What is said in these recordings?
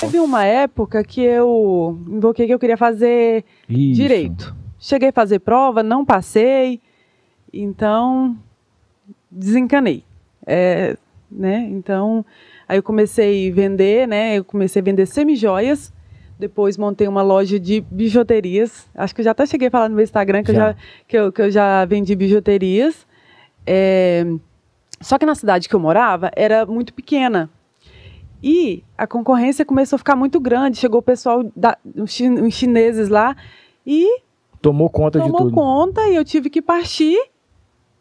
Teve uma época que eu invoquei que eu queria fazer direito. Cheguei a fazer prova, não passei, então desencanei. Né? Então, aí eu comecei a vender, né? Eu comecei a vender semijoias. Depois montei uma loja de bijuterias. Acho que eu já até cheguei a falar no meu Instagram que eu já vendi bijuterias. Só que na cidade que eu morava era muito pequena. E a concorrência começou a ficar muito grande. Chegou o pessoal, os chineses lá e tomou conta de tudo. Tomou conta e eu tive que partir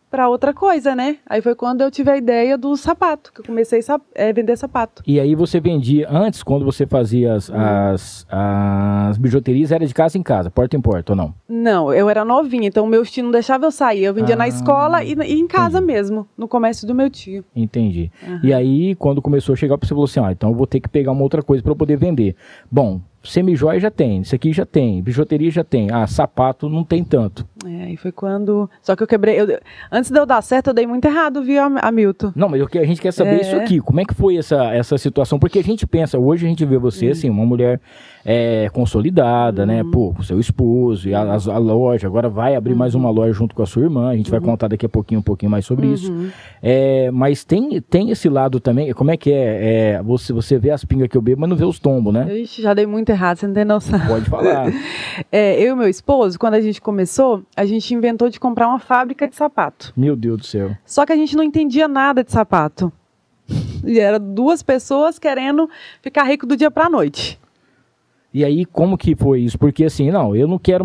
para outra coisa, né? Aí foi quando eu tive a ideia do sapato, que eu comecei a vender sapato. E aí você vendia, antes, quando você fazia as bijuterias, era de casa em casa, porta em porta, ou não? Não, eu era novinha, então o meu tio não deixava eu sair. Eu vendia na escola e em casa mesmo, no comércio do meu tio. Entendi. E aí, quando começou a chegar, você falou assim, então eu vou ter que pegar uma outra coisa para eu poder vender. Bom, semijoia já tem, isso aqui já tem, bijuteria já tem, sapato não tem tanto. E foi quando... Só que eu quebrei... Antes de eu dar certo, eu dei muito errado, viu, Hamilton? Não, mas o que a gente quer saber é isso aqui. Como é que foi essa situação? Porque a gente pensa, hoje a gente vê você, assim, uma mulher consolidada, né? Pô, com seu esposo e a loja. Agora vai abrir mais uma loja junto com a sua irmã. A gente vai contar daqui a pouquinho um pouquinho mais sobre isso. Mas tem esse lado também. Como é que você vê as pingas que eu bebo, mas não vê os tombos, né? Ixi, já dei muito errado, você não tem noção. Pode falar. Eu e meu esposo, quando a gente começou, a gente inventou de comprar uma fábrica de sapato. Meu Deus do céu. Só que a gente não entendia nada de sapato. E era duas pessoas querendo ficar rico do dia pra noite. E aí, como que foi isso? Porque assim, eu não quero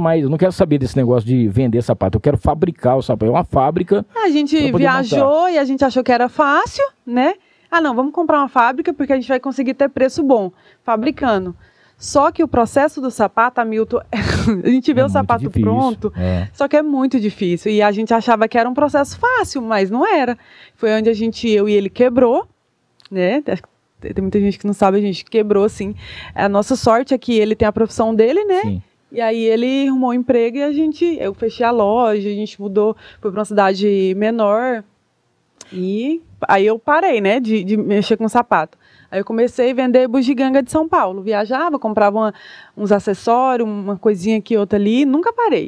saber desse negócio de vender sapato, eu quero fabricar o sapato. É uma fábrica. A gente viajou e a gente achou que era fácil, né? Não, vamos comprar uma fábrica porque a gente vai conseguir ter preço bom, fabricando. Só que o processo do sapato, Hamilton, a gente vê o sapato pronto, só que é muito difícil. E a gente achava que era um processo fácil, mas não era. Foi onde eu e ele quebrou, né? Tem muita gente que não sabe, a gente quebrou, assim. A nossa sorte é que ele tem a profissão dele, né? Sim. E aí ele arrumou um emprego e eu fechei a loja, a gente mudou, foi para uma cidade menor. E aí eu parei, né, de mexer com sapato. Aí eu comecei a vender bugiganga de São Paulo. Viajava, comprava uns acessórios, uma coisinha aqui, outra ali, nunca parei.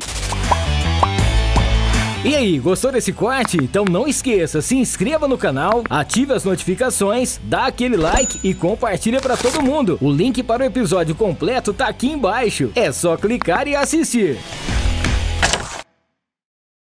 E aí, gostou desse corte? Então não esqueça, se inscreva no canal, ative as notificações, dá aquele like e compartilha para todo mundo. O link para o episódio completo tá aqui embaixo. É só clicar e assistir.